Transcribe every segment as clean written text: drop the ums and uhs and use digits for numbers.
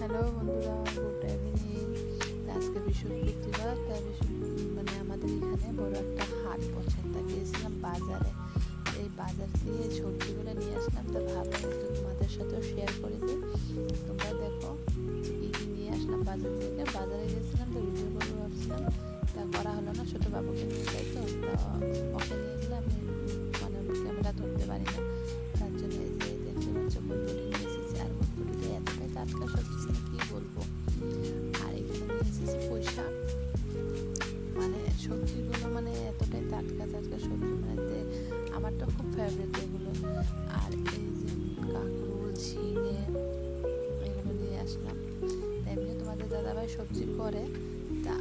Hello বন্ধুরা, good evening. আজকে বৃহস্পতিবার, তাই মানে আমাদের এখানে বড় একটা হাট বসে, তা গিয়েছিলাম বাজারে। এই বাজার দিয়ে সবজিগুলো নিয়ে আসলাম, তা ভাবলাম একটু তোমাদের সাথেও শেয়ার করে দিই। তোমরা দেখো কী কী নিয়ে আসলাম বাজার থেকে। বাজারে গিয়েছিলাম তো ভিডিও করবো ভাবছিলাম, তা করা হলো না। ছোটো বাবুকে নিয়ে যাই তো, তা ওকে নিয়ে গেলে আমি মানে ক্যামেরা ধরতে পারি না, তার জন্য এই যে দেখতে পাচ্ছ ফুলকপি নিয়ে এসেছি। আর ফুলকপিটা এতটাই টাটকা সবজি কী বলবো। আর এখানে নিয়ে এসেছি পুঁই শাক। মানে সবজিগুলো মানে এতটাই টাটকা টাটকা সবজি, মানে আমার তো খুব ফেভারিট এগুলো। আর এই যে কাঁকরোল, ঝিঙে, এগুলো নিয়ে আসলাম। এমনি তোমাদের দাদাভাই সবজি করে, তা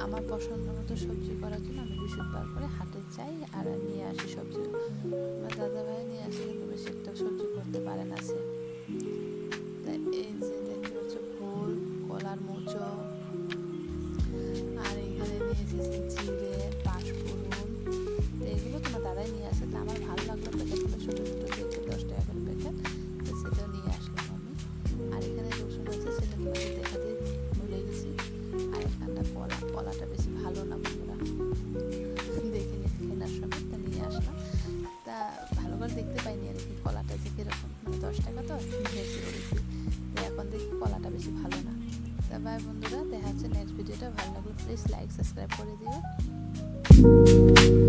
আমার পছন্দ মতো সবজি করার জন্য আমি বৃহস্পতিবার করে হাটে যাই আর নিয়ে আসি সবজি। আমার দাদাভাই নিয়ে আসে কিন্তু বেশি একটা সবজি করতে পারে না সে। তাই এই যে দেখতে পাচ্ছ ফুল, কলার মোচো, আর এখানে নিয়ে এসেছি জিরে, পাঁচফোড়ন। তো এগুলো তোমার দাদাই নিয়ে আসে, তা আমার ভালো লাগলো প্যাকেটগুলো ছোটো ছোটো দেখে, 10 টাকা করে প্যাকেট, তো সেটাও নিয়ে আসলাম আমি। আর এখানে রসুন আছে, সেটা তোমাদের দেখাতে ভুলে গেছি। আর এখানটা কলাটা বেশি ভালো না বন্ধুরা, দেখে নিয়ে কেনার সময় তা নিয়ে আসলাম। তা ভালো করে দেখতে পাইনি আর কি কলাটা যে কীরকম, মানে 10 টাকা তো বেশি বলেছি, তো এখন দেখি কলাটা বেশি ভালো না। তা বাই বন্ধুরা, দেখা হচ্ছে নেক্সট ভিডিওটা। ভালো লাগলে প্লিজ লাইক সাবস্ক্রাইব করে দিও।